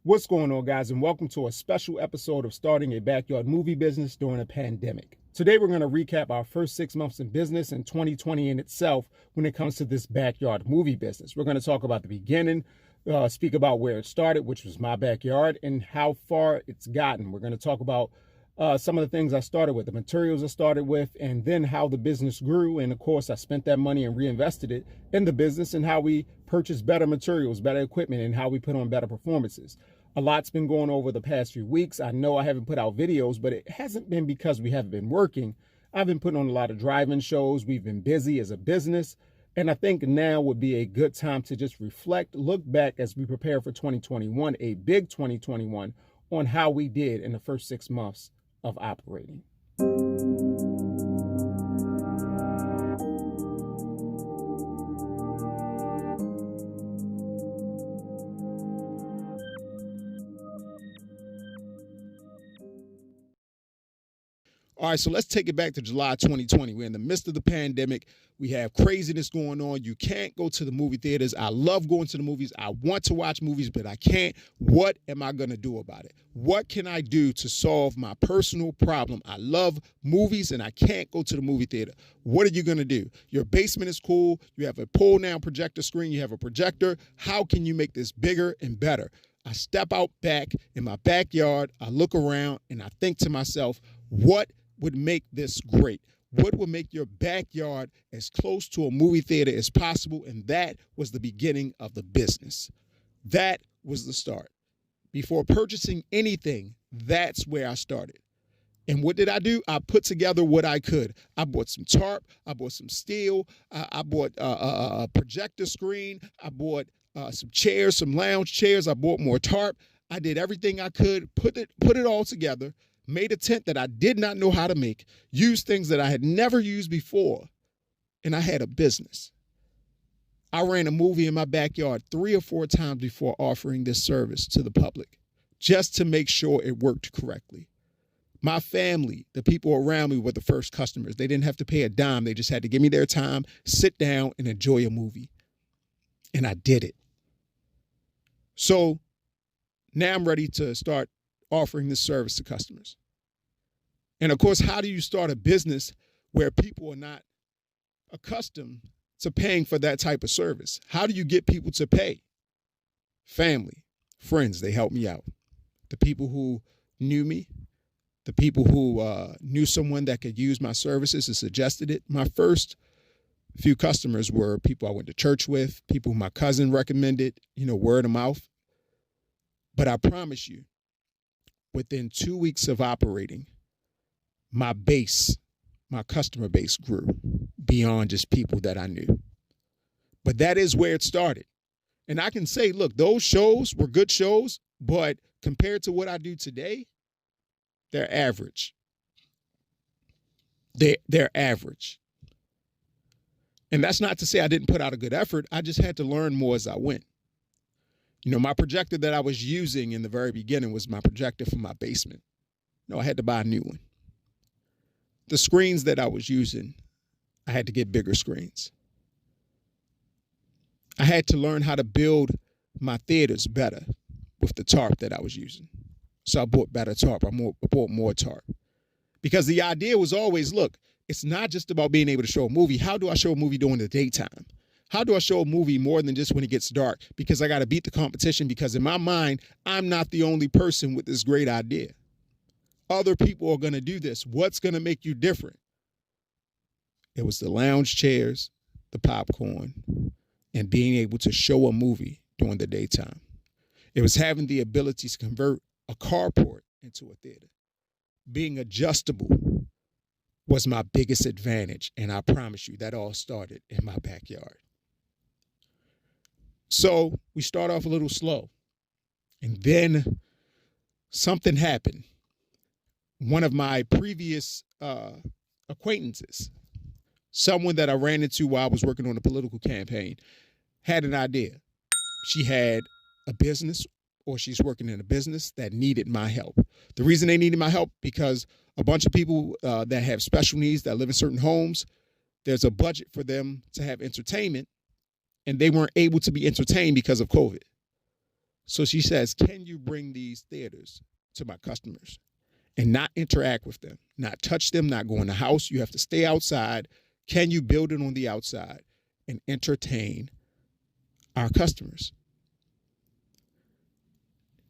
What's going on, guys, and welcome to a special episode of starting a backyard movie business during a pandemic. Today, we're going to recap our first 6 months in business and 2020 in itself when it comes to this backyard movie business. We're going to talk about the beginning, speak about where it started, which was my backyard, and how far it's gotten. We're going to talk about some of the things I started with, the materials I started with, and then how the business grew. And of course, I spent that money and reinvested it in the business, and how we purchased better materials, better equipment, and how we put on better performances. A lot's been going over the past few weeks. I know I haven't put out videos, but it hasn't been because we haven't been working. I've been putting on a lot of drive-in shows. We've been busy as a business. And I think now would be a good time to just reflect, look back as we prepare for 2021, a big 2021, on how we did in the first 6 months of operating. All right, so let's take it back to July 2020. We're in the midst of the pandemic. We have craziness going on. You can't go to the movie theaters. I love going to the movies. I want to watch movies, but I can't. What am I going to do about it? What can I do to solve my personal problem? I love movies, and I can't go to the movie theater. What are you going to do? Your basement is cool. You have a pull-down projector screen. You have a projector. How can you make this bigger and better? I step out back in my backyard. I look around, and I think to myself, what would make this great? What would make your backyard as close to a movie theater as possible? And that was the beginning of the business. That was the start. Before purchasing anything, that's where I started. And what did I do? I put together what I could. I bought some tarp. I bought some steel. I bought a projector screen. I bought some chairs, some lounge chairs. I bought more tarp. I did everything I could, put it all together. Made a tent that I did not know how to make, used things that I had never used before, and I had a business. I ran a movie in my backyard 3 or 4 times before offering this service to the public, just to make sure it worked correctly. My family, the people around me, were the first customers. They didn't have to pay a dime. They just had to give me their time, sit down, and enjoy a movie. And I did it. So now I'm ready to start offering this service to customers. And of course, how do you start a business where people are not accustomed to paying for that type of service? How do you get people to pay? Family, friends, they helped me out. The people who knew me, the people who knew someone that could use my services and suggested it. My first few customers were people I went to church with, people who my cousin recommended, word of mouth. But I promise you, within 2 weeks of operating, my customer base grew beyond just people that I knew. But that is where it started. And I can say, look, those shows were good shows, but compared to what I do today, they're average. They're average. And that's not to say I didn't put out a good effort. I just had to learn more as I went. My projector that I was using in the very beginning was my projector from my basement. I had to buy a new one. The screens that I was using, I had to get bigger screens. I had to learn how to build my theaters better with the tarp that I was using. So I bought better tarp. I bought more tarp. Because the idea was always, look, it's not just about being able to show a movie. How do I show a movie during the daytime? How do I show a movie more than just when it gets dark? Because I got to beat the competition, because in my mind, I'm not the only person with this great idea. Other people are going to do this. What's going to make you different? It was the lounge chairs, the popcorn, and being able to show a movie during the daytime. It was having the ability to convert a carport into a theater. Being adjustable was my biggest advantage, and I promise you that all started in my backyard. So we start off a little slow, and then something happened. One of my previous acquaintances, someone that I ran into while I was working on a political campaign, had an idea. She had a business, or she's working in a business that needed my help. The reason they needed my help, because a bunch of people that have special needs, that live in certain homes, there's a budget for them to have entertainment, and they weren't able to be entertained because of COVID. So she says, can you bring these theaters to my customers and not interact with them, not touch them, not go in the house? You have to stay outside. Can you build it on the outside and entertain our customers?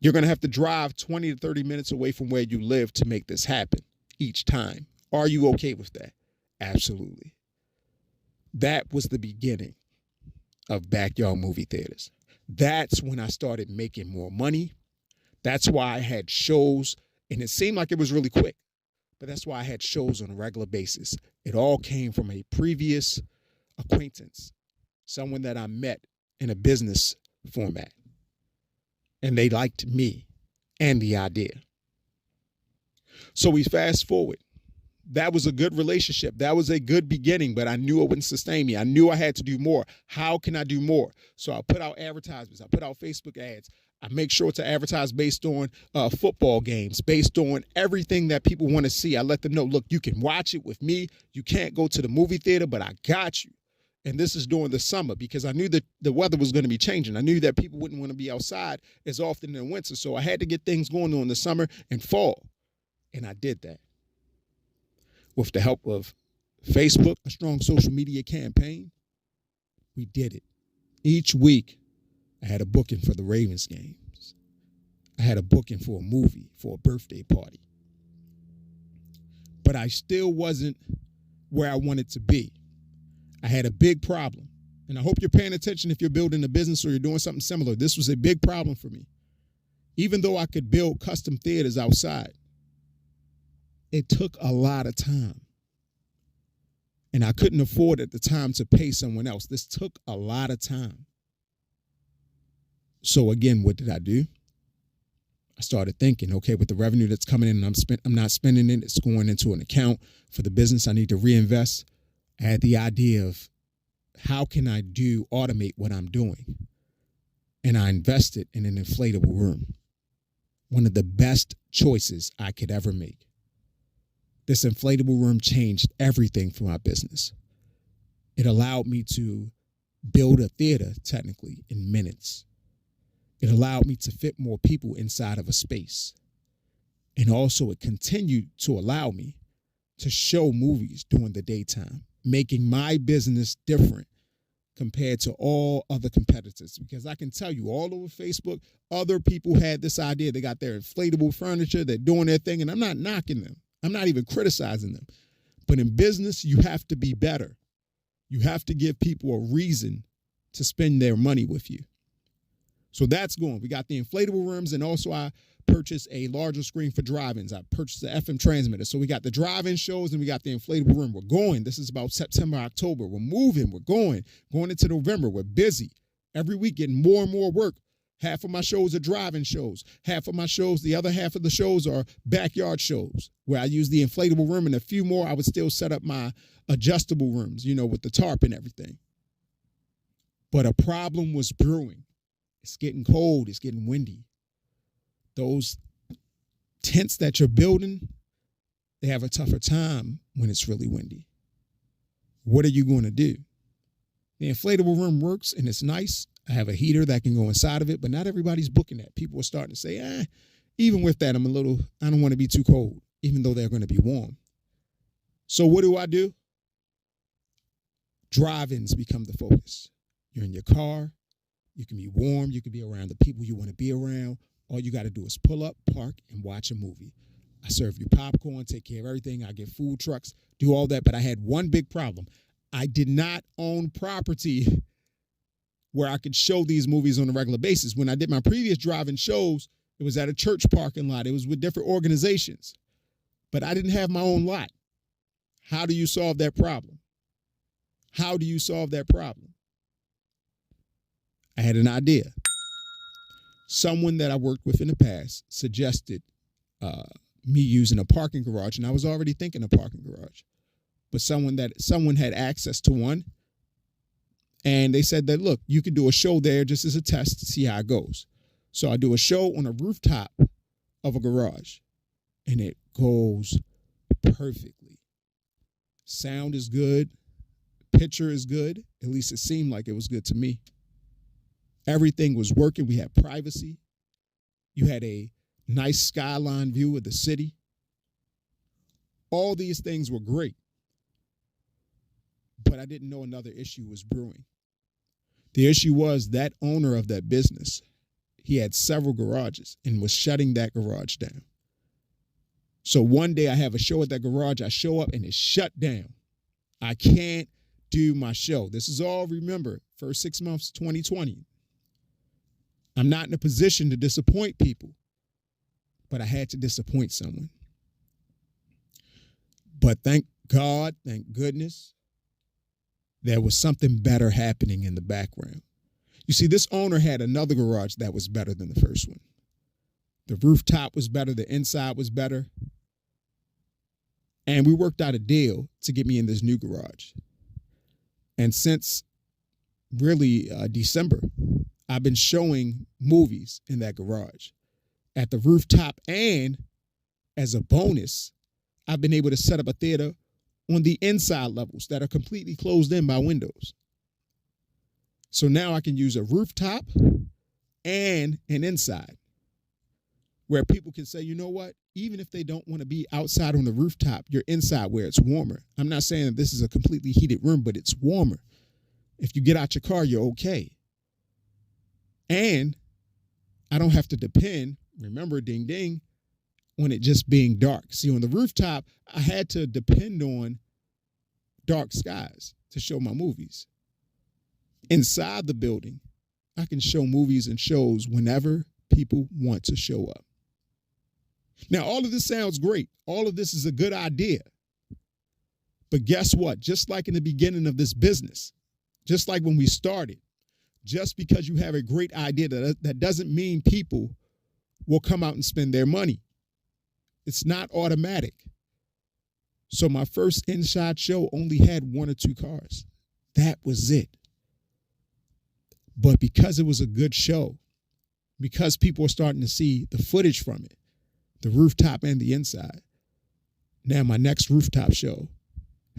You're going to have to drive 20 to 30 minutes away from where you live to make this happen each time. Are you okay with that? Absolutely. That was the beginning of Backyard Movie Theaters. That's when I started making more money. That's why I had shows, and it seemed like it was really quick, but that's why I had shows on a regular basis. It all came from a previous acquaintance, someone that I met in a business format, and they liked me and the idea. So we fast forward. That was a good relationship. That was a good beginning, but I knew it wouldn't sustain me. I knew I had to do more. How can I do more? So I put out advertisements. I put out Facebook ads. I make sure to advertise based on football games, based on everything that people want to see. I let them know, look, you can watch it with me. You can't go to the movie theater, but I got you. And this is during the summer because I knew that the weather was going to be changing. I knew that people wouldn't want to be outside as often in the winter. So I had to get things going on in the summer and fall. And I did that. With the help of Facebook, a strong social media campaign, we did it. Each week, I had a booking for the Ravens games. I had a booking for a movie, for a birthday party. But I still wasn't where I wanted to be. I had a big problem. And I hope you're paying attention if you're building a business or you're doing something similar. This was a big problem for me. Even though I could build custom theaters outside, it took a lot of time. And I couldn't afford at the time to pay someone else. This took a lot of time. So again, what did I do? I started thinking, okay, with the revenue that's coming in and I'm not spending it, it's going into an account for the business I need to reinvest. I had the idea of how can I automate what I'm doing? And I invested in an inflatable room. One of the best choices I could ever make. This inflatable room changed everything for my business. It allowed me to build a theater, technically, in minutes. It allowed me to fit more people inside of a space. And also it continued to allow me to show movies during the daytime, making my business different compared to all other competitors. Because I can tell you all over Facebook, other people had this idea. They got their inflatable furniture. They're doing their thing. And I'm not knocking them. I'm not even criticizing them. But in business, you have to be better. You have to give people a reason to spend their money with you. So that's going. We got the inflatable rooms, and also I purchased a larger screen for drive-ins. I purchased the FM transmitter. So we got the drive-in shows and we got the inflatable room. We're going. This is about September, October. We're moving. We're going into November. We're busy. Every week getting more and more work. Half of my shows are drive-in shows. Half of my shows, the other half of the shows are backyard shows where I use the inflatable room, and a few more I would still set up my adjustable rooms, with the tarp and everything. But a problem was brewing. It's getting cold. It's getting windy. Those tents that you're building, they have a tougher time when it's really windy. What are you going to do? The inflatable room works and it's nice. I have a heater that can go inside of it, but not everybody's booking that. People are starting to say, even with that, I don't want to be too cold, even though they're going to be warm. So what do? Drive-ins become the focus. You're in your car. You can be warm. You can be around the people you want to be around. All you got to do is pull up, park, and watch a movie. I serve you popcorn, take care of everything. I get food trucks, do all that. But I had one big problem. I did not own property where I could show these movies on a regular basis. When I did my previous drive-in shows, it was at a church parking lot. It was with different organizations. But I didn't have my own lot. How do you solve that problem? How do you solve that problem? I had an idea. Someone that I worked with in the past suggested me using a parking garage, and I was already thinking a parking garage. But someone had access to one, and they said that, look, you could do a show there just as a test to see how it goes. So I do a show on a rooftop of a garage, and it goes perfectly. Sound is good. Picture is good. At least it seemed like it was good to me. Everything was working. We had privacy. You had a nice skyline view of the city. All these things were great. But I didn't know another issue was brewing. The issue was that owner of that business, he had several garages and was shutting that garage down. So one day I have a show at that garage. I show up and it's shut down. I can't do my show. This is all, remember, first 6 months, 2020. I'm not in a position to disappoint people, but I had to disappoint someone. But thank God, thank goodness, there was something better happening in the background. You see, this owner had another garage that was better than the first one. The rooftop was better. The inside was better. And we worked out a deal to get me in this new garage. And since really December, I've been showing movies in that garage at the rooftop. And as a bonus, I've been able to set up a theater on the inside levels that are completely closed in by windows. So now I can use a rooftop and an inside where people can say, you know what, even if they don't want to be outside on the rooftop, you're inside where it's warmer. I'm not saying that this is a completely heated room, but it's warmer. If you get out your car, you're okay. And I don't have to depend, remember, ding, ding, on it just being dark. See, on the rooftop, I had to depend on dark skies to show my movies. Inside the building, I can show movies and shows whenever people want to show up. Now, all of this sounds great. All of this is a good idea. But guess what? Just like in the beginning of this business, just like when we started, just because you have a great idea, that doesn't mean people will come out and spend their money. It's not automatic. So my first inside show only had 1 or 2 cars. That was it. But because it was a good show, because people were starting to see the footage from it, the rooftop and the inside, now my next rooftop show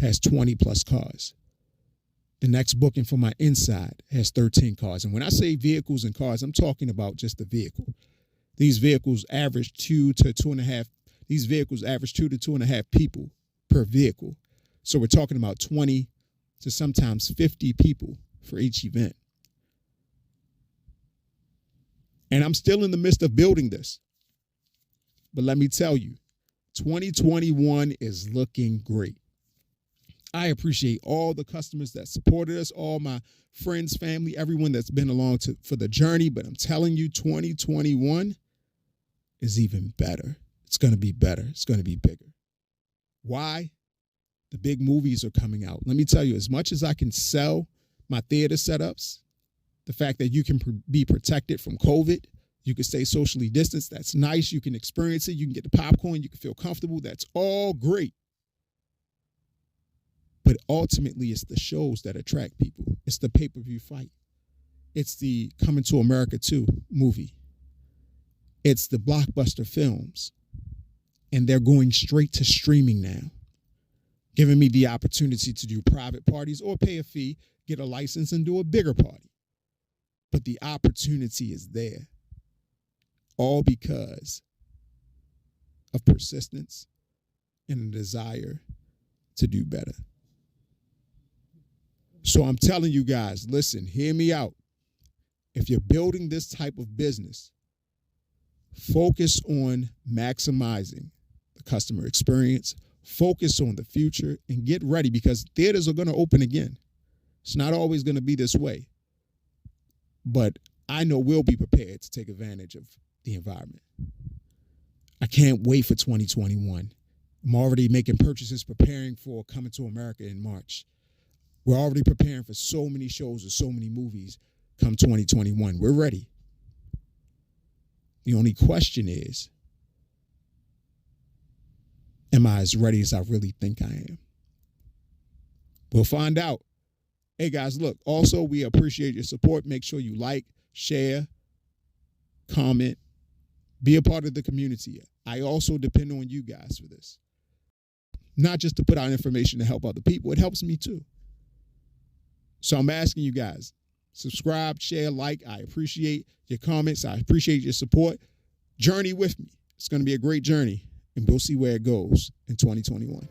has 20 plus cars. The next booking for my inside has 13 cars. And when I say vehicles and cars, I'm talking about just the vehicle. These vehicles average 2 to 2.5. These vehicles average 2 to 2.5 people per vehicle. So we're talking about 20 to sometimes 50 people for each event. And I'm still in the midst of building this. But let me tell you, 2021 is looking great. I appreciate all the customers that supported us, all my friends, family, everyone that's been along for the journey. But I'm telling you, 2021 is even better. It's going to be better. It's going to be bigger. Why? The big movies are coming out. Let me tell you, as much as I can sell my theater setups, the fact that you can be protected from COVID, you can stay socially distanced, that's nice. You can experience it. You can get the popcorn. You can feel comfortable. That's all great. But ultimately, it's the shows that attract people. It's the pay-per-view fight. It's the Coming to America 2 movie. It's the blockbuster films. And they're going straight to streaming now, giving me the opportunity to do private parties or pay a fee, get a license, and do a bigger party. But the opportunity is there, all because of persistence and a desire to do better. So I'm telling you guys, listen, hear me out. If you're building this type of business, focus on maximizing the customer experience, focus on the future, and get ready because theaters are going to open again. It's not always going to be this way. But I know we'll be prepared to take advantage of the environment. I can't wait for 2021. I'm already making purchases, preparing for Coming to America in March. We're already preparing for so many shows or so many movies come 2021. We're ready. The only question is, am I as ready as I really think I am? We'll find out. Hey, guys, look, also, we appreciate your support. Make sure you like, share, comment, be a part of the community. I also depend on you guys for this. Not just to put out information to help other people. It helps me too. So I'm asking you guys, subscribe, share, like. I appreciate your comments. I appreciate your support. journey with me. It's going to be a great journey, and we'll see where it goes in 2021.